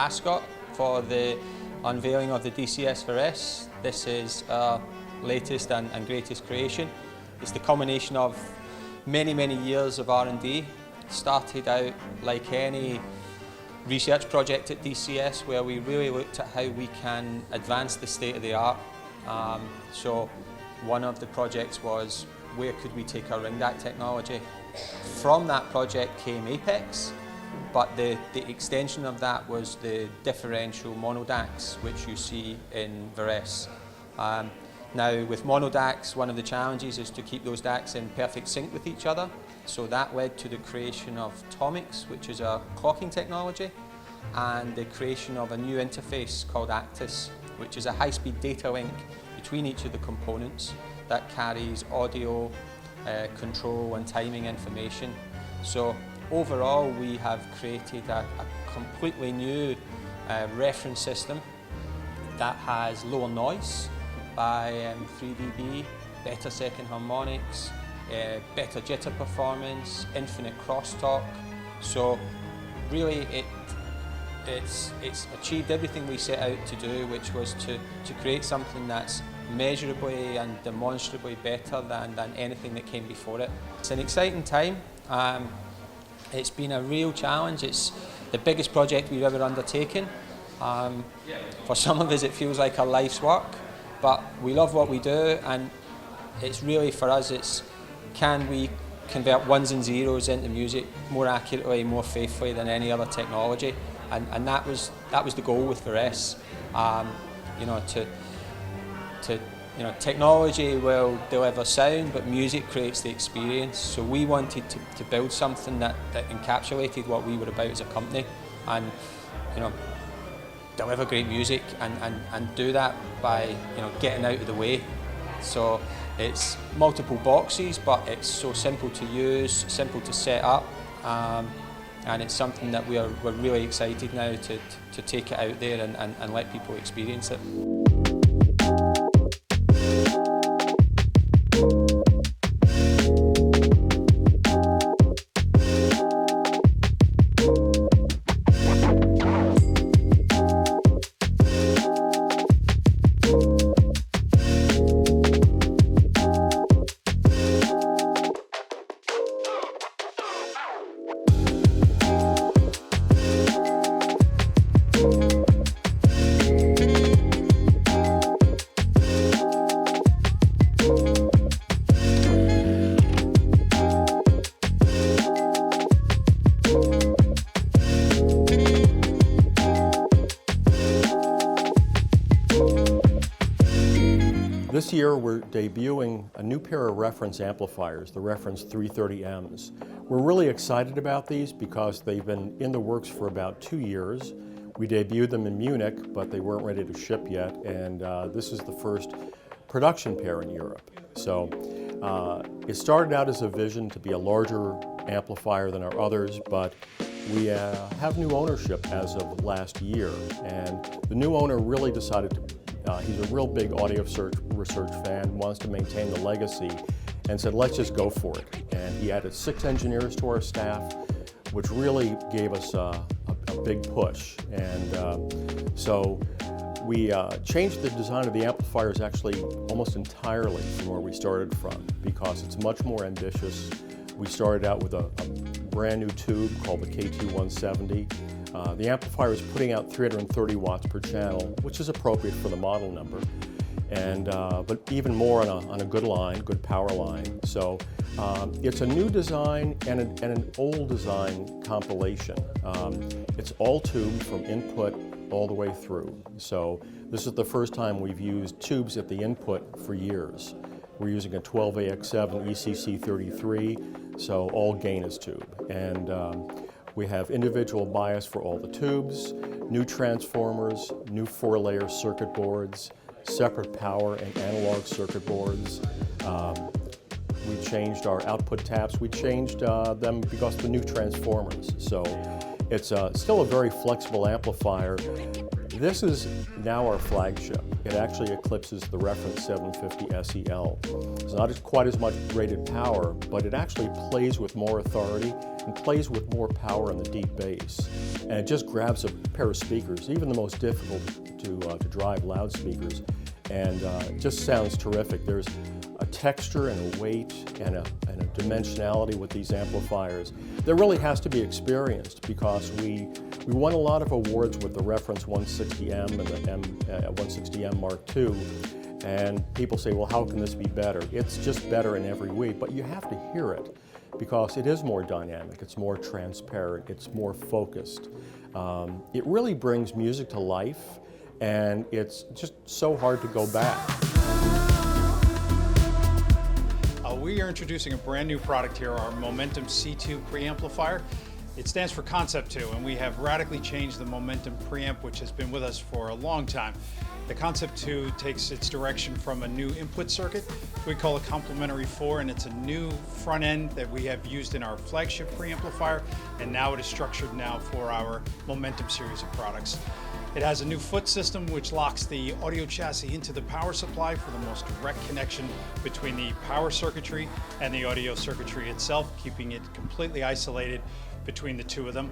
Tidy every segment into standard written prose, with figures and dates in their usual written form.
Ascot for the unveiling of the DCS Varese. This is our latest and greatest creation. It's the culmination of many years of R&D. Started out like any research project at DCS, where we really looked at how we can advance the state of the art. So one of the projects was, where could we take our ring DAC technology? From that project came Apex, but the extension of that was the differential mono DACs, which you see in Varese. Now with mono DACs, one of the challenges is to keep those DACs in perfect sync with each other. So that led to the creation of Tomics, which is our clocking technology, and the creation of a new interface called Actus, which is a high-speed data link between each of the components that carries audio, control and timing information. So overall, we have created a completely new reference system that has lower noise by 3 dB, better second harmonics, better jitter performance, infinite crosstalk. So really it's achieved everything we set out to do, which was to create something that's measurably and demonstrably better than anything that came before it. It's an exciting time. It's been a real challenge. It's the biggest project we've ever undertaken. For some of us it feels like our life's work, but we love what we do, and it's really, for us, it's can we convert ones and zeros into music more accurately, more faithfully than any other technology, and that was the goal with Varese. Technology will deliver sound, but music creates the experience. So we wanted to build something that encapsulated what we were about as a company, and deliver great music and do that by getting out of the way. So it's multiple boxes, but it's so simple to use, simple to set up, and it's something that we're really excited now to take it out there and let people experience it. This year we're debuting a new pair of reference amplifiers, the reference 330Ms. We're really excited about these because they've been in the works for about 2 years. We debuted them in Munich, but they weren't ready to ship yet, and this is the first production pair in Europe. So it started out as a vision to be a larger amplifier than our others, but we have new ownership as of last year, and the new owner really decided to he's a real big audio research fan, wants to maintain the legacy, and said, let's just go for it. And he added 6 engineers to our staff, which really gave us a big push. And so we changed the design of the amplifiers actually almost entirely from where we started from, because it's much more ambitious. We started out with a brand new tube called the KT170. The amplifier is putting out 330 watts per channel, which is appropriate for the model number, and but even more on a good line, good power line. So it's a new design and an old design compilation. It's all tubed from input all the way through. So this is the first time we've used tubes at the input for years. We're using a 12AX7 ECC33, so all gain is tube. And we have individual bias for all the tubes, new transformers, new 4-layer circuit boards, separate power and analog circuit boards. We changed our output taps. We changed them because of the new transformers. So it's still a very flexible amplifier. This is now our flagship. it actually eclipses the reference 750 SEL. It's not quite as much rated power, but it actually plays with more authority and plays with more power in the deep bass. And it just grabs a pair of speakers, even the most difficult to drive loudspeakers, and it just sounds terrific. There's a texture and a weight and a dimensionality with these amplifiers that really has to be experienced, because we won a lot of awards with the reference 160M and the 160M Mark II, and people say, well, how can this be better? It's just better in every way, but you have to hear it, because it is more dynamic, it's more transparent, it's more focused. It really brings music to life, and it's just so hard to go back. We are introducing a brand new product here, our Momentum C2 preamplifier. It stands for Concept 2, and we have radically changed the Momentum preamp, which has been with us for a long time. The Concept 2 takes its direction from a new input circuit. We call it Complementary 4, and it's a new front end that we have used in our flagship preamplifier, and now it is structured now for our Momentum series of products. It has a new foot system which locks the audio chassis into the power supply for the most direct connection between the power circuitry and the audio circuitry itself, keeping it completely isolated between the two of them.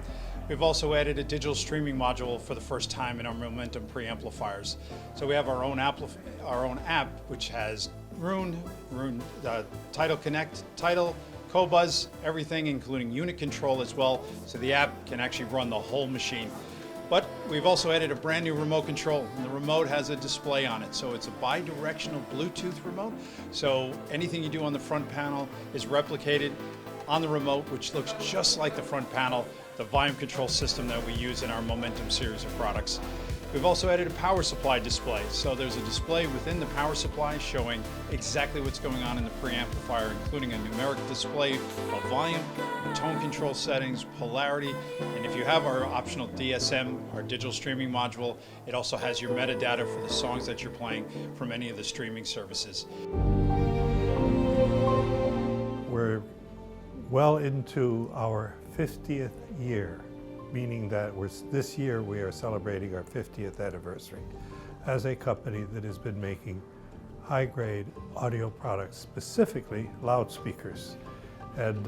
We've also added a digital streaming module for the first time in our Momentum preamplifiers. So we have our own app which has Rune, Tidal Connect, Tidal, Qobuz, everything, including unit control as well, so the app can actually run the whole machine. But we've also added a brand new remote control, and the remote has a display on it. So it's a bi-directional Bluetooth remote. So anything you do on the front panel is replicated on the remote, which looks just like the front panel, the volume control system that we use in our Momentum series of products. We've also added a power supply display. So there's a display within the power supply showing exactly what's going on in the preamplifier, including a numeric display of volume, tone control settings, polarity, and if you have our optional DSM, our digital streaming module, it also has your metadata for the songs that you're playing from any of the streaming services. We're well into our 50th year, meaning that this year we are celebrating our 50th anniversary as a company that has been making high-grade audio products, specifically loudspeakers. And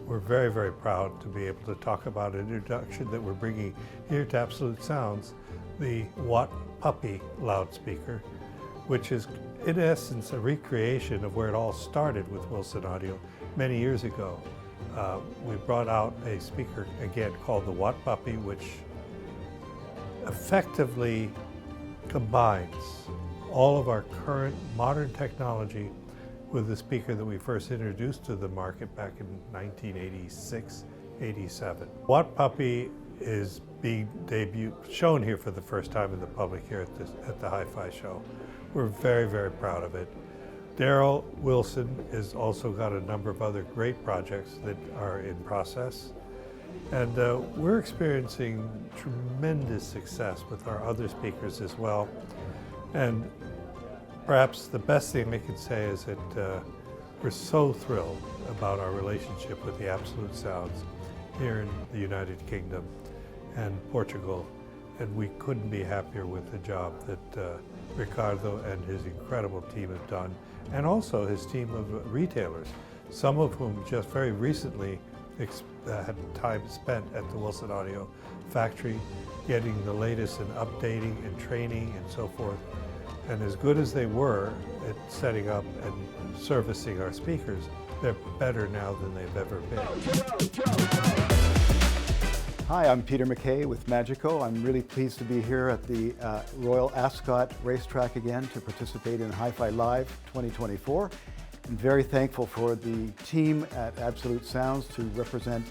we're very, very proud to be able to talk about an introduction that we're bringing here to Absolute Sounds, the Watt Puppy loudspeaker, which is in essence a recreation of where it all started with Wilson Audio many years ago. We brought out a speaker again called the Watt Puppy, which effectively combines all of our current modern technology with the speaker that we first introduced to the market back in 1986-87. Watt Puppy is being shown here for the first time in the public here at the Hi-Fi show. We're very, very proud of it. Daryl Wilson has also got a number of other great projects that are in process. And we're experiencing tremendous success with our other speakers as well. And perhaps the best thing I can say is that we're so thrilled about our relationship with the Absolute Sounds here in the United Kingdom and Portugal. And we couldn't be happier with the job that Ricardo and his incredible team have done, and also his team of retailers, some of whom just very recently had time spent at the Wilson Audio factory, getting the latest in updating and training and so forth. And as good as they were at setting up and servicing our speakers, they're better now than they've ever been. Hi, I'm Peter McKay with Magico. I'm really pleased to be here at the Royal Ascot Racetrack again to participate in Hi-Fi Live 2024. I'm very thankful for the team at Absolute Sounds to represent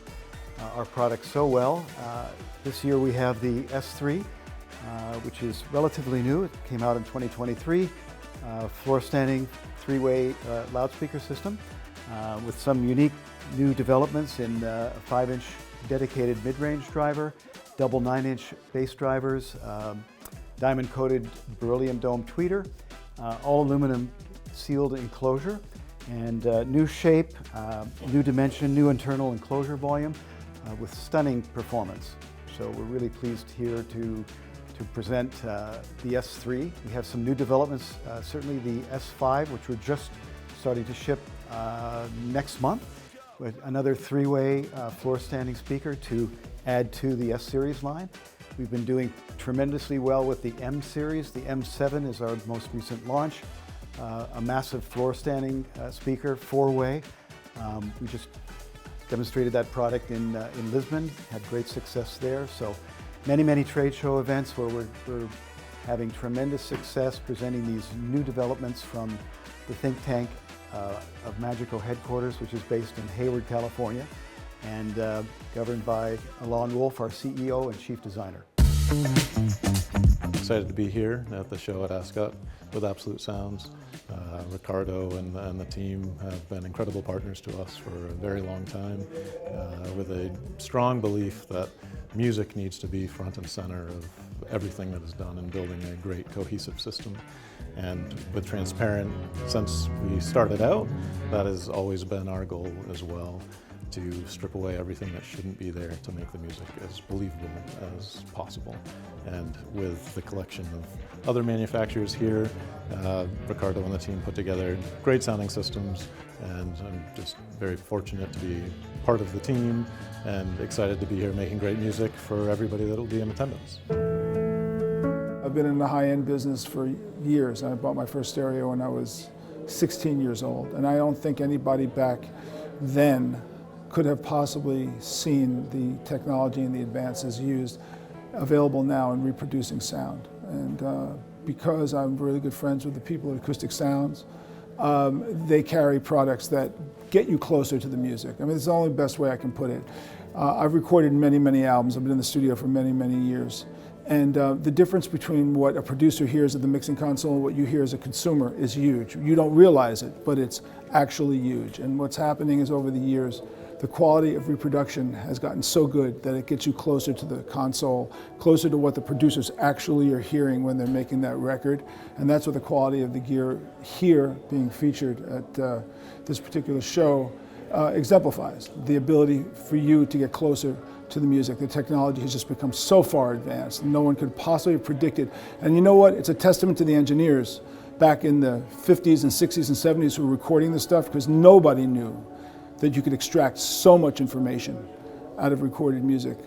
our products so well. This year we have the S3, which is relatively new. It came out in 2023. Floor-standing three-way loudspeaker system with some unique new developments in a 5-inch dedicated mid-range driver, double 9-inch bass drivers, diamond-coated beryllium dome tweeter, all aluminum sealed enclosure, and new shape, new dimension, new internal enclosure volume with stunning performance. So we're really pleased here to to present the S3. We have some new developments, certainly the S5, which we're just starting to ship next month, with another three-way floor standing speaker to add to the S series line. We've been doing tremendously well with the M series. The M7 is our most recent launch, a massive floor standing speaker, four-way. We just demonstrated that product in Lisbon, had great success there. So many trade show events where we're having tremendous success presenting these new developments from the think tank of Magico headquarters, which is based in Hayward, California, and governed by Alon Wolf, our CEO and chief designer. Excited to be here at the show at Ascot with Absolute Sounds. Ricardo and the team have been incredible partners to us for a very long time, with a strong belief that music needs to be front and center of everything that is done in building a great cohesive system. And with Transparent, since we started out, that has always been our goal as well, to strip away everything that shouldn't be there to make the music as believable as possible. And with the collection of other manufacturers here, Ricardo and the team put together great sounding systems, and I'm just very fortunate to be part of the team and excited to be here making great music for everybody that will be in attendance. I've been in the high-end business for years. I bought my first stereo when I was 16 years old, and I don't think anybody back then could have possibly seen the technology and the advances used available now in reproducing sound. And because I'm really good friends with the people at Acoustic Sounds, they carry products that get you closer to the music. I mean, it's the only best way I can put it. I've recorded many albums. I've been in the studio for many years. And the difference between what a producer hears at the mixing console and what you hear as a consumer is huge. You don't realize it, but it's actually huge. And what's happening is over the years, the quality of reproduction has gotten so good that it gets you closer to the console, closer to what the producers actually are hearing when they're making that record. And that's what the quality of the gear here being featured at this particular show exemplifies. The ability for you to get closer to the music. The technology has just become so far advanced. No one could possibly have predicted. And you know what? It's a testament to the engineers back in the 50s and 60s and 70s who were recording this stuff, because nobody knew that you could extract so much information out of recorded music,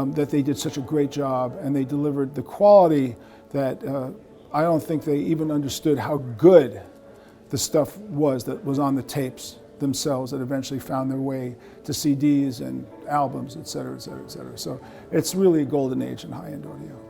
that they did such a great job, and they delivered the quality that I don't think they even understood how good the stuff was that was on the tapes themselves that eventually found their way to CDs and albums, et cetera, et cetera, et cetera. So it's really a golden age in high-end audio.